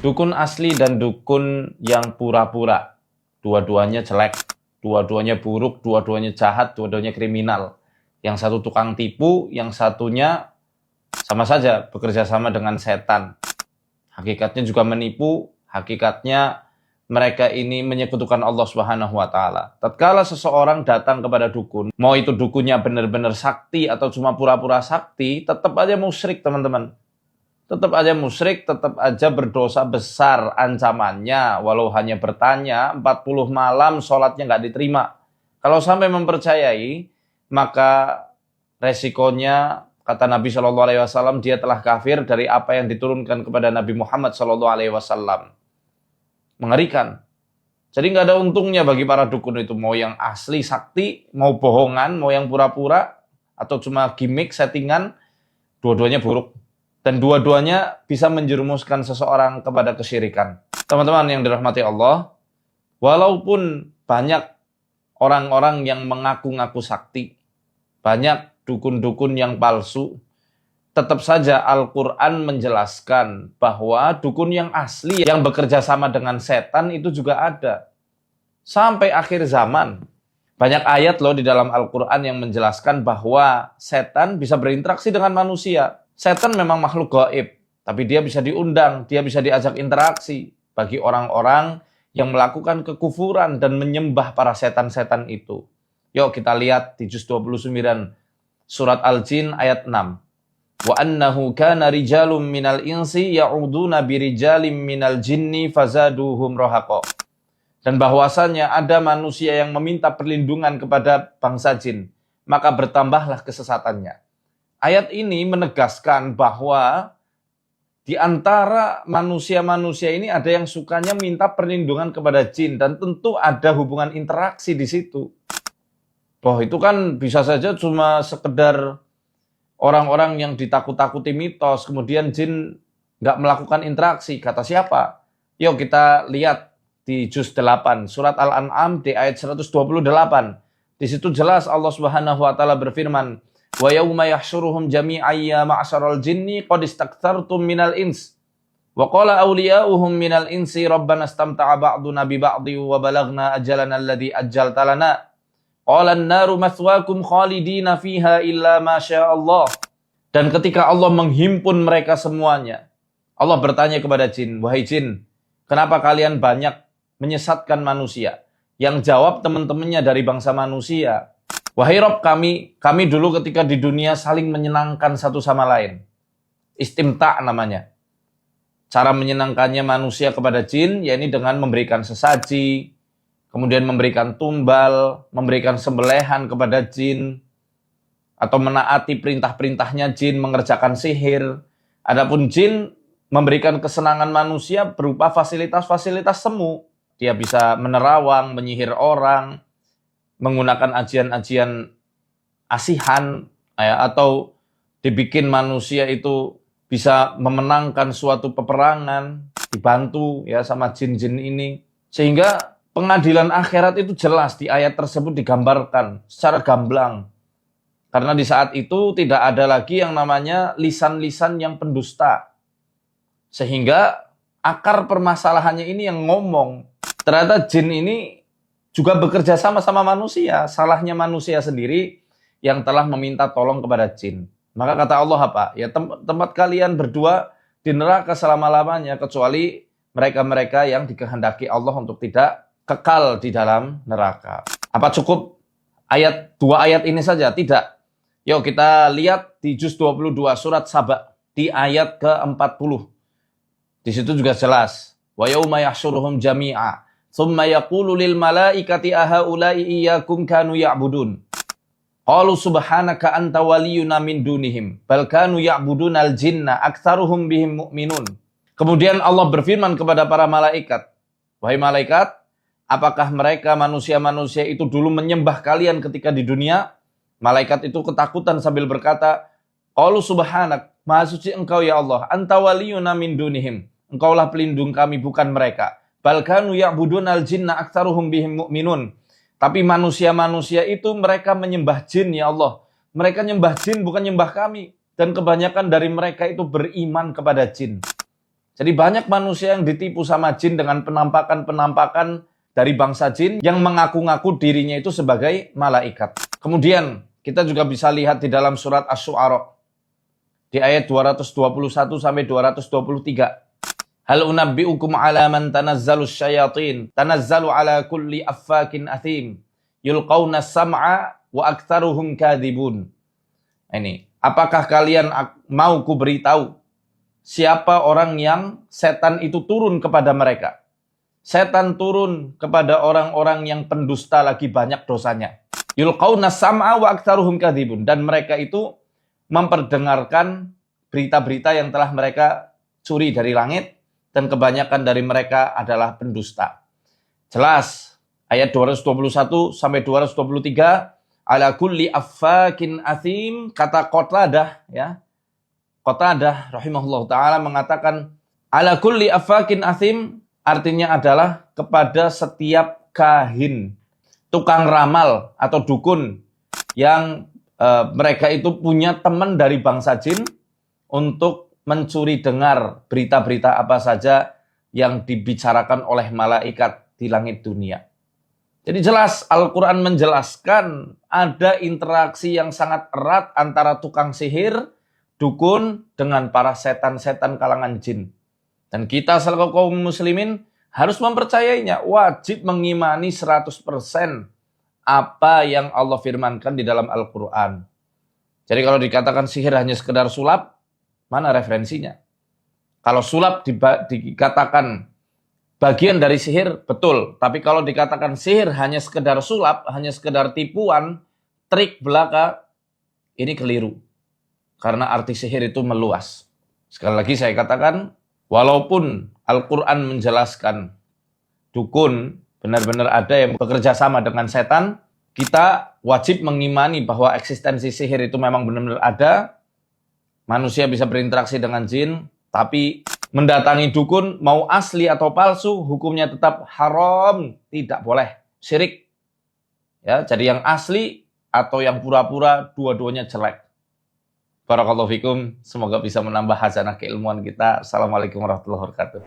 Dukun asli dan dukun yang pura-pura. Dua-duanya jelek, dua-duanya buruk, dua-duanya jahat, dua-duanya kriminal. Yang satu tukang tipu, yang satunya sama saja bekerja sama dengan setan. Hakikatnya juga menipu, hakikatnya mereka ini menyekutukan Allah Subhanahu wa taala. Tatkala seseorang datang kepada dukun, mau itu dukunnya benar-benar sakti atau cuma pura-pura sakti, tetap aja musyrik, teman-teman. Tetap aja musyrik, tetap aja berdosa besar ancamannya. Walau hanya bertanya, 40 malam sholatnya nggak diterima. Kalau sampai mempercayai, maka resikonya, kata Nabi SAW, dia telah kafir dari apa yang diturunkan kepada Nabi Muhammad SAW. Mengerikan. Jadi nggak ada untungnya bagi para dukun itu. Mau yang asli sakti, mau bohongan, mau yang pura-pura, atau cuma gimmick, settingan, dua-duanya buruk. Dan dua-duanya bisa menjerumuskan seseorang kepada kesyirikan. Teman-teman yang dirahmati Allah, walaupun banyak orang-orang yang mengaku-ngaku sakti, banyak dukun-dukun yang palsu, tetap saja Al-Quran menjelaskan bahwa dukun yang asli yang bekerja sama dengan setan itu juga ada. Sampai akhir zaman. Banyak ayat loh di dalam Al-Quran yang menjelaskan bahwa setan bisa berinteraksi dengan manusia. Setan memang makhluk gaib, tapi dia bisa diundang, dia bisa diajak interaksi bagi orang-orang yang melakukan kekufuran dan menyembah para setan-setan itu. Yuk kita lihat di juz 29 surat Al-Jin ayat 6. Wa annahu kana rijalun minal insi ya'uduna birijalim minal jinni fazaduhum rahaqa. Dan bahwasanya ada manusia yang meminta perlindungan kepada bangsa jin, maka bertambahlah kesesatannya. Ayat ini menegaskan bahwa di antara manusia-manusia ini ada yang sukanya minta perlindungan kepada jin, dan tentu ada hubungan interaksi di situ. Bahwa itu kan bisa saja cuma sekedar orang-orang yang ditakut-takuti mitos, kemudian jin nggak melakukan interaksi. Kata siapa? Yuk kita lihat di juz 8, surat Al-An'am di ayat 128. Di situ jelas Allah Subhanahu wa taala berfirman, wa yauma yahsyuruhum jami'an ya ma'syaral jinni qad istaktsartum minal ins wa qala awliya'uhum minal insi rabbana istamta'a ba'duna bi ba'dhi wa balagna ajalana alladhi ajjalta lana qala an-naru mathwaakum khalidina fiha illa ma sya'allah. Dan ketika Allah menghimpun mereka semuanya, Allah bertanya kepada jin, wahai jin, kenapa kalian banyak menyesatkan manusia? Yang jawab teman-temannya dari bangsa manusia, wahai Rob kami dulu ketika di dunia saling menyenangkan satu sama lain. Istimta' namanya. Cara menyenangkannya manusia kepada jin, yakni dengan memberikan sesaji, kemudian memberikan tumbal, memberikan sembelihan kepada jin, atau menaati perintah-perintahnya jin, mengerjakan sihir. Adapun jin memberikan kesenangan manusia berupa fasilitas-fasilitas semu. Dia bisa menerawang, menyihir orang, menggunakan ajian-ajian asihan, atau dibikin manusia itu bisa memenangkan suatu peperangan, dibantu ya sama jin-jin ini. Sehingga pengadilan akhirat itu jelas di ayat tersebut digambarkan secara gamblang. Karena di saat itu tidak ada lagi yang namanya lisan-lisan yang pendusta. Sehingga akar permasalahannya ini yang ngomong. Ternyata jin ini juga bekerja sama manusia. Salahnya manusia sendiri yang telah meminta tolong kepada jin. Maka kata Allah apa? Ya tempat kalian berdua di neraka selama-lamanya, kecuali mereka-mereka yang dikehendaki Allah untuk tidak kekal di dalam neraka. Apa cukup dua ayat ini saja? Tidak. Yuk kita lihat di juz 22 surat Saba di ayat ke-40. Di situ juga jelas. Wa yauma yahsyuruhum jami'a tsumma yaqulu lil malaikati ahaula'i iyyakum kanu ya'budun. Qalu subhanaka anta waliyuna min dunihim bal kanu ya'budunal jinna aktsaruhum bihim mu'minun. Kemudian Allah berfirman kepada para malaikat, wahai malaikat, apakah mereka manusia-manusia itu dulu menyembah kalian ketika di dunia? Malaikat itu ketakutan sambil berkata, qalu subhanak, maha suci engkau ya Allah, anta waliyuna min dunihim. Engkaulah pelindung kami, bukan mereka. Bal kanu ya'budunal jinna aktsaruhum bihim mu'minun. Tapi manusia-manusia itu mereka menyembah jin ya Allah. Mereka nyembah jin bukan nyembah kami. Dan kebanyakan dari mereka itu beriman kepada jin. Jadi banyak manusia yang ditipu sama jin dengan penampakan-penampakan dari bangsa jin yang mengaku-ngaku dirinya itu sebagai malaikat. Kemudian kita juga bisa lihat di dalam surat Asy-Syu'ara di ayat 221 sampai 223. Hal unabbi'ukum ala man tanazzalu syayatin, tanazzalu ala kulli affakin athim, yulqawna sam'a wa aktsaruhum kadzibun. Ini, apakah kalian mau ku beritahu siapa orang yang setan itu turun kepada mereka? Setan turun kepada orang-orang yang pendusta lagi banyak dosanya. Yulqawna sam'a wa aktsaruhum kadzibun, dan mereka itu memperdengarkan berita-berita yang telah mereka curi dari langit, dan kebanyakan dari mereka adalah pendusta. Jelas, ayat 221 sampai 223, ala kulli affakin athim, kata Qatadah, ya. Qatadah rahimahullah ta'ala mengatakan, ala kulli affakin athim, artinya adalah kepada setiap kahin, tukang ramal atau dukun, yang mereka itu punya teman dari bangsa jin untuk mencuri dengar berita-berita apa saja yang dibicarakan oleh malaikat di langit dunia. Jadi jelas Al-Quran menjelaskan ada interaksi yang sangat erat antara tukang sihir, dukun, dengan para setan-setan kalangan jin. Dan kita selaku kaum muslimin harus mempercayainya, wajib mengimani 100% apa yang Allah firmankan di dalam Al-Quran. Jadi kalau dikatakan sihir hanya sekedar sulap, mana referensinya? Kalau sulap dikatakan bagian dari sihir, betul. Tapi kalau dikatakan sihir hanya sekedar sulap, hanya sekedar tipuan, trik belaka, ini keliru. Karena arti sihir itu meluas. Sekali lagi saya katakan, walaupun Al-Quran menjelaskan dukun benar-benar ada yang bekerja sama dengan setan, kita wajib mengimani bahwa eksistensi sihir itu memang benar-benar ada. Manusia bisa berinteraksi dengan jin, tapi mendatangi dukun, mau asli atau palsu, hukumnya tetap haram, tidak boleh, syirik. Ya, jadi yang asli atau yang pura-pura, dua-duanya jelek. Barakallahu fikum, semoga bisa menambah hasanah keilmuan kita. Assalamualaikum warahmatullahi wabarakatuh.